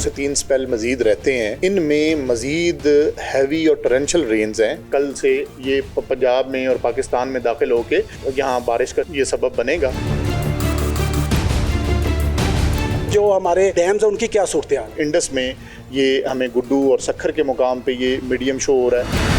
से 3 स्पेल मजीद रहते हैं, इनमें मजीद हैवी और टोरेंशियल रेन्स हैं। कल से ये पंजाब में और पाकिस्तान में दाखिल होके यहाँ बारिश का ये सबब बनेगा। जो हमारे डैम्स हैं उनकी क्या सूरत है? इंडस में ये हमें गुड्डू और सखर के मुकाम पे ये मीडियम शो हो रहा है।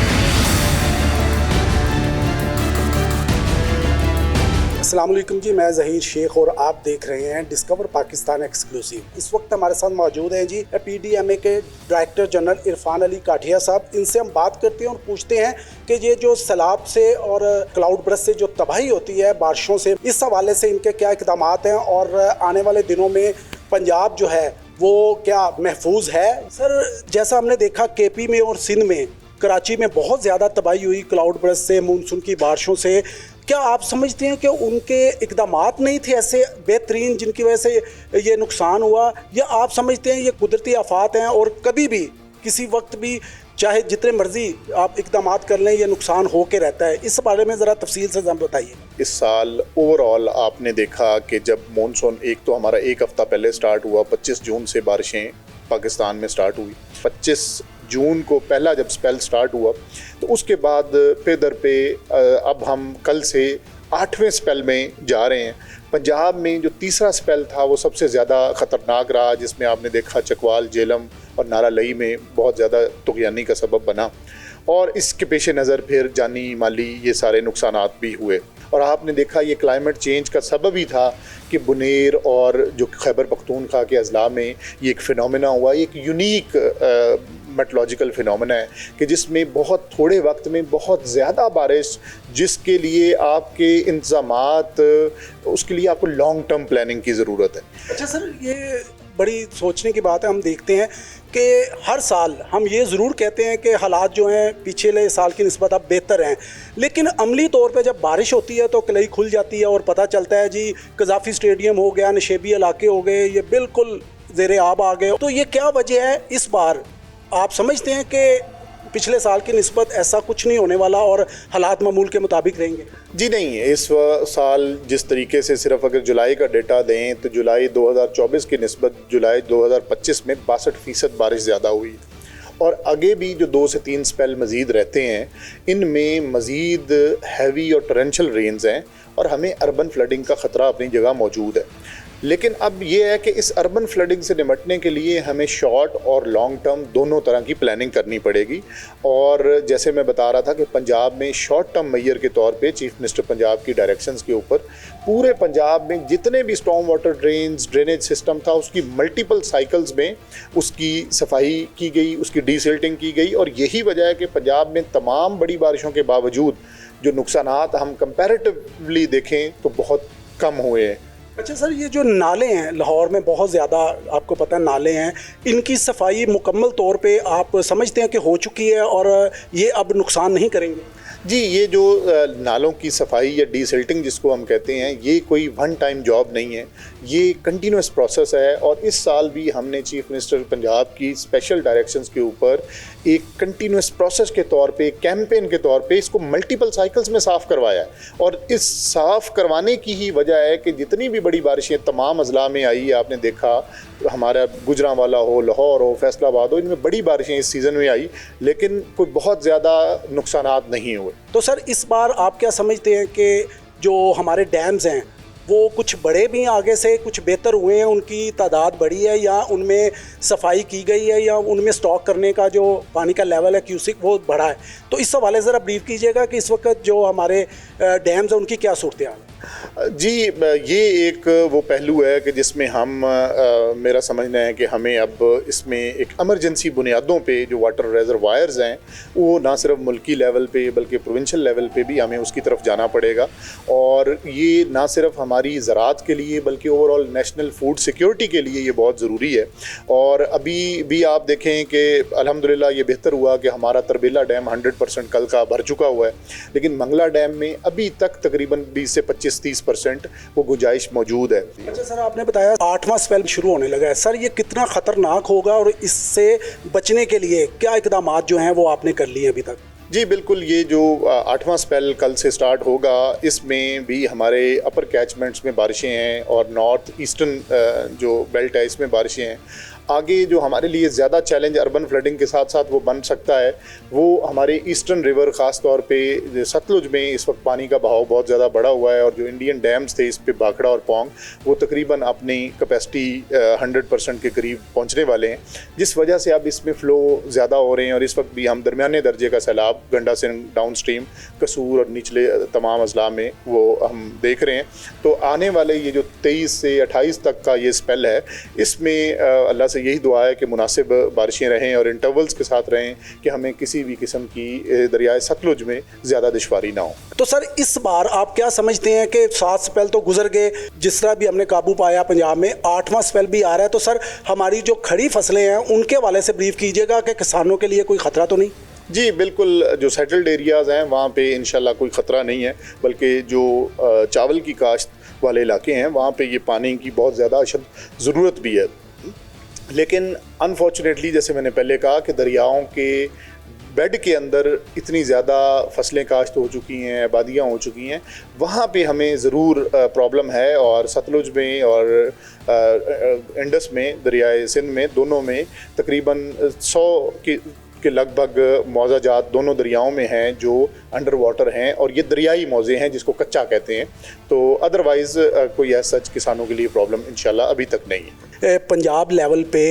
अस्सलाम वालेकुम जी, मैं ज़हीर शेख और आप देख रहे हैं डिस्कवर पाकिस्तान एक्सक्लूसिव। इस वक्त हमारे साथ मौजूद हैं जी PDMA के डायरेक्टर जनरल इरफान अली काठिया साहब। इनसे हम बात करते हैं और पूछते हैं कि ये जो सैलाब से और क्लाउड बर्स्ट से जो तबाही होती है बारिशों से, इस हवाले से इनके क्या इक़दाम हैं और आने वाले दिनों में पंजाब जो है वो क्या महफूज है? सर, जैसा हमने देखा KP में और सिंध में, कराची में बहुत ज़्यादा तबाही हुई क्लाउड बर्स्ट से, मानसून की बारिशों से। क्या आप समझते हैं कि उनके इक़दामात नहीं थे ऐसे बेहतरीन जिनकी वजह से ये नुकसान हुआ, या आप समझते हैं ये कुदरती आफात हैं और कभी भी किसी वक्त भी चाहे जितने मर्जी आप इक़दामात कर लें ये नुकसान हो के रहता है? इस बारे में ज़रा तफसील से हम बताइए। इस साल ओवरऑल आपने देखा कि जब मानसून एक तो हमारा एक हफ़्ता पहले स्टार्ट हुआ, 25 जून से बारिशें पाकिस्तान में स्टार्ट हुई। 25 जून को पहला जब स्पेल स्टार्ट हुआ तो उसके बाद पे दर पे अब हम कल से 8वें स्पेल में जा रहे हैं। पंजाब में जो तीसरा स्पेल था वो सबसे ज़्यादा ख़तरनाक रहा, जिसमें आपने देखा चकवाल, जेलम और नारालई में बहुत ज़्यादा तुग़यानी का सबब बना, और इसके पेश नज़र फिर जानी माली ये सारे नुकसानात भी हुए। और आपने देखा ये क्लाइमेट चेंज का सबब ही था कि बुनेर और जो खैबर पख्तूनख्वा के अज़ला में ये एक फ़िनोमेना हुआ, एक यूनिक मेट्रोलॉजिकल फिनोमेना है कि जिसमें बहुत थोड़े वक्त में बहुत ज़्यादा बारिश, जिसके लिए आपके इंतज़ामात, उसके लिए आपको लॉन्ग टर्म प्लानिंग की ज़रूरत है। अच्छा सर, ये बड़ी सोचने की बात है। हम देखते हैं कि हर साल हम ये ज़रूर कहते हैं कि हालात जो हैं पिछले साल की निस्बत अब बेहतर हैं, लेकिन अमली तौर पे जब बारिश होती है तो कलई खुल जाती है और पता चलता है जी कज़ाफ़ी स्टेडियम हो गया, नशेबी इलाके हो गए, ये बिल्कुल ज़ेरे आब आ गए। तो ये क्या वजह है? इस बार आप समझते हैं कि पिछले साल की निस्बत ऐसा कुछ नहीं होने वाला और हालात मामूल के मुताबिक रहेंगे? जी नहीं, इस साल जिस तरीके से सिर्फ अगर जुलाई का डेटा दें तो जुलाई 2024 की निस्बत जुलाई 2025 में 62% बारिश ज़्यादा हुई, और आगे भी जो 2 से 3 स्पेल मज़ीद रहते हैं, इनमें मज़ीद हैवी और टोरेंशियल रेन्स हैं और हमें अर्बन फ्लडिंग का ख़तरा अपनी जगह मौजूद है। लेकिन अब ये है कि इस अर्बन फ्लडिंग से निपटने के लिए हमें शॉर्ट और लॉन्ग टर्म दोनों तरह की प्लानिंग करनी पड़ेगी। और जैसे मैं बता रहा था कि पंजाब में शॉर्ट टर्म मेजर के तौर पे चीफ मिनिस्टर पंजाब की डायरेक्शंस के ऊपर पूरे पंजाब में जितने भी स्टॉर्म वाटर ड्रेनेज सिस्टम था उसकी मल्टीपल साइकिल्स में उसकी सफाई की गई, उसकी डीसिल्टिंग की गई, और यही वजह है कि पंजाब में तमाम बड़ी बारिशों के बावजूद जो नुकसानात हम कंपैरेटिवली देखें तो बहुत कम हुए हैं। अच्छा सर, ये जो नाले हैं लाहौर में बहुत ज़्यादा आपको पता है नाले हैं, इनकी सफाई मुकम्मल तौर पे आप समझते हैं कि हो चुकी है और ये अब नुकसान नहीं करेंगे? जी, ये जो नालों की सफाई या डीसिल्टिंग जिसको हम कहते हैं, ये कोई वन टाइम जॉब नहीं है, ये कंटिन्यूस प्रोसेस है। और इस साल भी हमने चीफ मिनिस्टर पंजाब की स्पेशल डायरेक्शंस के ऊपर एक कंटिन्यूस प्रोसेस के तौर पे, कैंपेन के तौर पे इसको मल्टीपल साइकिल्स में साफ़ करवाया है। और इस साफ़ करवाने की ही वजह है कि जितनी भी बड़ी बारिशें तमाम अज़ला में आई, आपने देखा हमारा गुजरांवाला हो, लाहौर हो, फैसलाबाद हो, इनमें बड़ी बारिशें इस सीज़न में आई, लेकिन कोई बहुत ज़्यादा नुकसानात नहीं हुए। तो सर, इस बार आप क्या समझते हैं कि जो हमारे डैम्स हैं वो कुछ बड़े भी आगे से कुछ बेहतर हुए हैं, उनकी तादाद बढ़ी है, या उनमें सफाई की गई है, या उनमें स्टॉक करने का जो पानी का लेवल है क्यूसिक वो बढ़ा है? तो इस हवाले ज़रा ब्रीफ कीजिएगा कि इस वक्त जो हमारे डैम्स हैं उनकी क्या सूरत हाल है? जी, ये एक वो पहलू है कि जिसमें हम मेरा समझना है कि हमें अब इसमें एक इमरजेंसी बुनियादों पे जो वाटर रेजरवायर्स हैं वो ना सिर्फ मुल्की लेवल पे बल्कि प्रोविंशियल लेवल पे भी हमें उसकी तरफ जाना पड़ेगा। और ये ना सिर्फ हमारी ज़राअत के लिए बल्कि ओवरऑल नेशनल फूड सिक्योरिटी के लिए ये बहुत ज़रूरी है। और अभी भी आप देखें कि अल्हम्दुलिल्लाह ये बेहतर हुआ कि हमारा तरबेला डैम 100% कल का भर चुका हुआ है, लेकिन मंगला डैम में अभी तक तकरीबन 20 से 25-30% वो गुंजाइश मौजूद है। अच्छा सर, आपने बताया 8वां स्पेल शुरू होने लगा है, सर ये कितना ख़तरनाक होगा और इससे बचने के लिए क्या इक़दाम जो हैं वो आपने कर लिए अभी तक? जी बिल्कुल, ये जो 8वां स्पेल कल से स्टार्ट होगा इसमें भी हमारे अपर कैचमेंट्स में बारिशें हैं और नॉर्थ ईस्टर्न जो बेल्ट है इसमें बारिशें हैं। आगे जो हमारे लिए ज़्यादा चैलेंज अर्बन फ्लडिंग के साथ साथ वो बन सकता है, वो हमारे ईस्टर्न रिवर ख़ास तौर पे सतलुज में इस वक्त पानी का बहाव बहुत ज़्यादा बढ़ा हुआ है और जो इंडियन डैम्स थे इस पे भाखड़ा और पौंग वो तकरीबन अपनी कैपेसिटी 100% के करीब पहुंचने वाले हैं, जिस वजह से अब इसमें फ़्लो ज़्यादा हो रहे हैं। और इस वक्त भी हम दरमियाने दर्जे का सैलाब गंडा सिंह डाउन स्ट्रीम, कसूर और निचले तमाम अजला में वो हम देख रहे हैं। तो आने वाले ये जो 23 से 28 तक का ये स्पेल है, इसमें अल्लाह से यही दुआ है कि मुनासिब बारिशें रहें और इंटरवल्स के साथ रहें कि हमें किसी भी किस्म की दरियाए सतलुज में ज़्यादा दुश्वारी ना हो। तो सर इस बार आप क्या समझते हैं कि 7 स्पेल तो गुजर गए, जिस तरह भी हमने काबू पाया पंजाब में, 8वां स्पेल भी आ रहा है, तो सर हमारी जो खड़ी फसलें हैं उनके हवाले से ब्रीफ कीजिएगा कि किसानों के लिए कोई ख़तरा तो नहीं? जी बिल्कुल, जो सेटल्ड एरियाज़ हैं वहाँ पे इंशाल्लाह कोई ख़तरा नहीं है, बल्कि जो चावल की काश्त वाले इलाके हैं वहाँ पे ये पानी की बहुत ज़्यादा अशद ज़रूरत भी है। लेकिन अनफॉर्चुनेटली जैसे मैंने पहले कहा कि दरियाओं के बेड के अंदर इतनी ज़्यादा फसलें काश्त हो चुकी हैं, आबादियाँ हो चुकी हैं, वहाँ पे हमें ज़रूर प्रॉब्लम है। और सतलुज में और इंडस में, दरियाए सिंध में, दोनों में तकरीबन 100 के लगभग मौजा जात दोनों दरियाओं में हैं जो अंडर वाटर हैं और ये दरियाई मौजे हैं जिसको कच्चा कहते हैं। तो अदरवाइज़ कोई ऐसा सच किसानों के लिए प्रॉब्लम इंशाल्लाह अभी तक नहीं है। पंजाब लेवल पे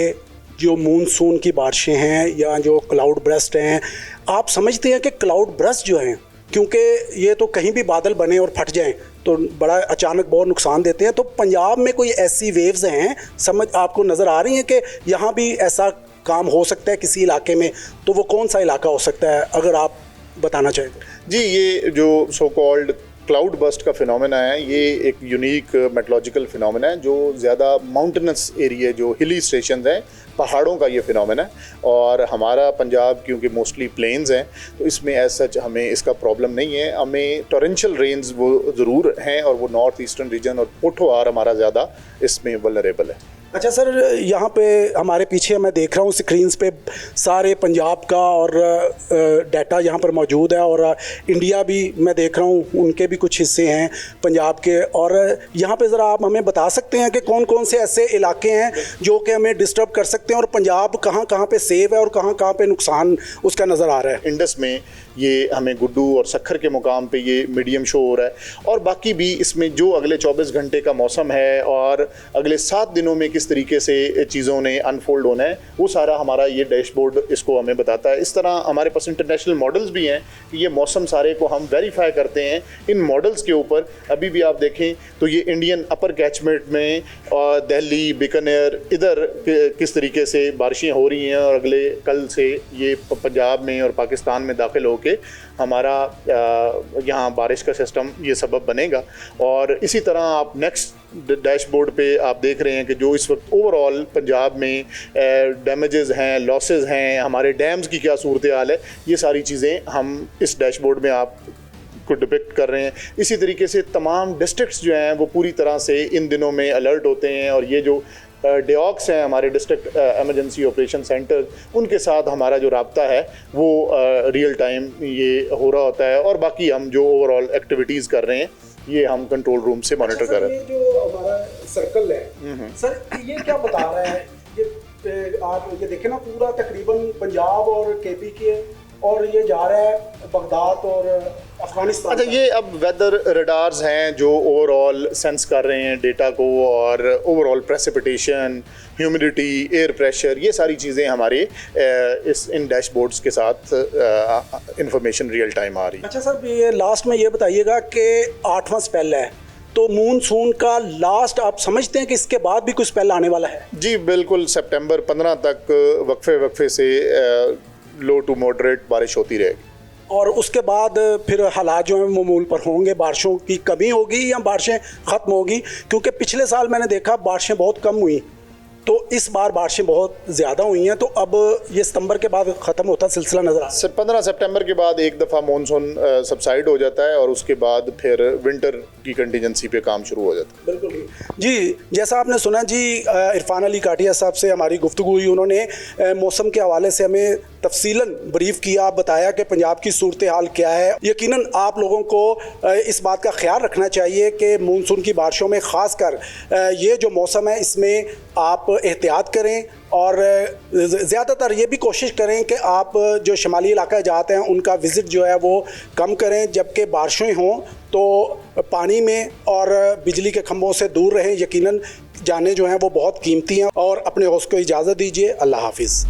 जो मूनसून की बारिशें हैं या जो क्लाउड ब्रस्ट हैं, आप समझते हैं कि क्लाउड ब्रस्ट जो हैं, क्योंकि ये तो कहीं भी बादल बने और फट जाएं तो बड़ा अचानक बहुत नुकसान देते हैं, तो पंजाब में कोई ऐसी वेव्स हैं समझ आपको नज़र आ रही हैं कि यहाँ भी ऐसा काम हो सकता है किसी इलाके में? तो वो कौन सा इलाका हो सकता है अगर आप बताना चाहें तो? जी, ये जो सो कॉल्ड क्लाउड बस्ट का फिनोमेना है, ये एक यूनिक मेट्रोलॉजिकल फिनोमेना है जो ज़्यादा माउंटेनस एरिया, जो हिली स्टेशन हैं, पहाड़ों का ये फिनोमेना है। और हमारा पंजाब क्योंकि मोस्टली प्लेन्स हैं तो इसमें एज सच हमें इसका प्रॉब्लम नहीं है। हमें टोरेंशियल रेन्स वो ज़रूर हैं और वो नॉर्थ ईस्टर्न रीजन और पोठोहार हमारा ज़्यादा इसमें वल्नरेबल है। अच्छा सर, यहाँ पे हमारे पीछे मैं देख रहा हूँ स्क्रीन्स पे सारे पंजाब का और डाटा यहाँ पर मौजूद है, और इंडिया भी मैं देख रहा हूँ उनके भी कुछ हिस्से हैं पंजाब के। और यहाँ पे ज़रा आप हमें बता सकते हैं कि कौन कौन से ऐसे इलाके हैं जो कि हमें डिस्टर्ब कर सकते हैं और पंजाब कहाँ कहाँ पे सेव है और कहाँ कहाँ पे नुकसान उसका नज़र आ रहा है? इंडस में ये हमें गुड्डू और सखर के मुकाम पे ये मीडियम शो हो रहा है, और बाकी भी इसमें जो अगले 24 घंटे का मौसम है और अगले 7 दिनों में किस तरीके से चीज़ों ने अनफोल्ड होना है, वो सारा हमारा ये डैशबोर्ड इसको हमें बताता है। इस तरह हमारे पास इंटरनेशनल मॉडल्स भी हैं कि ये मौसम सारे को हम वेरीफाई करते हैं। इन मॉडल्स के ऊपर अभी भी आप देखें तो ये इंडियन अपर कैचमेंट में और दिल्ली, बीकानेर, इधर किस तरीके से बारिशें हो रही हैं, और अगले कल से ये पंजाब में और पाकिस्तान में दाखिल हो के हमारा यहाँ बारिश का सिस्टम ये सबब बनेगा। और इसी तरह आप नेक्स्ट डैशबोर्ड पे आप देख रहे हैं कि जो इस वक्त ओवरऑल पंजाब में डैमेजेस हैं, लॉसेस हैं, हमारे डैम्स की क्या सूरत हाल है, ये सारी चीज़ें हम इस डैशबोर्ड में आप को डिपिक्ट कर रहे हैं। इसी तरीके से तमाम डिस्ट्रिक्ट्स जो हैं वो पूरी तरह से इन दिनों में अलर्ट होते हैं, और ये जो डेऑक्स हैं हमारे डिस्ट्रिक्ट एमरजेंसी ऑपरेशन सेंटर, उनके साथ हमारा जो राब्ता है वो रियल टाइम ये हो रहा होता है। और बाकी हम जो ओवरऑल एक्टिविटीज़ कर रहे हैं ये हम कंट्रोल रूम से मॉनिटर कर रहे हैं। ये जो हमारा सर्कल है सर, ये क्या बता रहा है? ये आप ये देखें ना, पूरा तकरीबन पंजाब और केपी के, और ये जा रहा है बगदाद और अफगानिस्तान। अच्छा, ये अब वेदर रडार्स हैं जो ओवरऑल सेंस कर रहे हैं डेटा को, और overall precipitation, humidity, air pressure, ये सारी चीज़ें हमारे इन डैशबोर्ड्स के साथ इंफॉर्मेशन रियल टाइम आ रही है। अच्छा सर, ये लास्ट में ये बताइएगा कि 8वां स्पेल है तो मूनसून का लास्ट आप समझते हैं कि इसके बाद भी कुछ स्पेल आने वाला है? जी बिल्कुल, सितंबर 15 तक वक्फे से लो टू मॉडरेट बारिश होती रहेगी, और उसके बाद फिर हालात जो हैं वो मूल पर होंगे, बारिशों की कमी होगी या बारिशें ख़त्म होगी? क्योंकि पिछले साल मैंने देखा बारिशें बहुत कम हुई, तो इस बार बारिशें बहुत ज़्यादा हुई हैं, तो अब ये सितंबर के बाद ख़त्म होता सिलसिला नज़र आ रहा है। 15 सितंबर के बाद एक दफ़ा मानसून सबसाइड हो जाता है और उसके बाद फिर विंटर की कंटीजेंसी पे काम शुरू हो जाता है। बिल्कुल जी, जैसा आपने सुना जी, इरफान अली काठिया साहब से हमारी गुफ्तगू हुई। उन्होंने मौसम के हवाले से हमें तफसीलन ब्रीफ किया, बताया कि पंजाब की सूरत हाल क्या है। यकीनन आप लोगों को इस बात का ख्याल रखना चाहिए कि मानसून की बारिशों में ख़ासकर ये जो मौसम है इसमें आप एहतियात करें और ज़्यादातर ये भी कोशिश करें कि आप जो शमाली इलाका जाते हैं उनका विज़िट जो है वो कम करें। जबकि बारिशें हों तो पानी में और बिजली के खंभों से दूर रहें। यकीनन जानें जो हैं वो बहुत कीमती हैं। और अपने होस्ट को इजाज़त दीजिए। अल्लाह हाफिज़।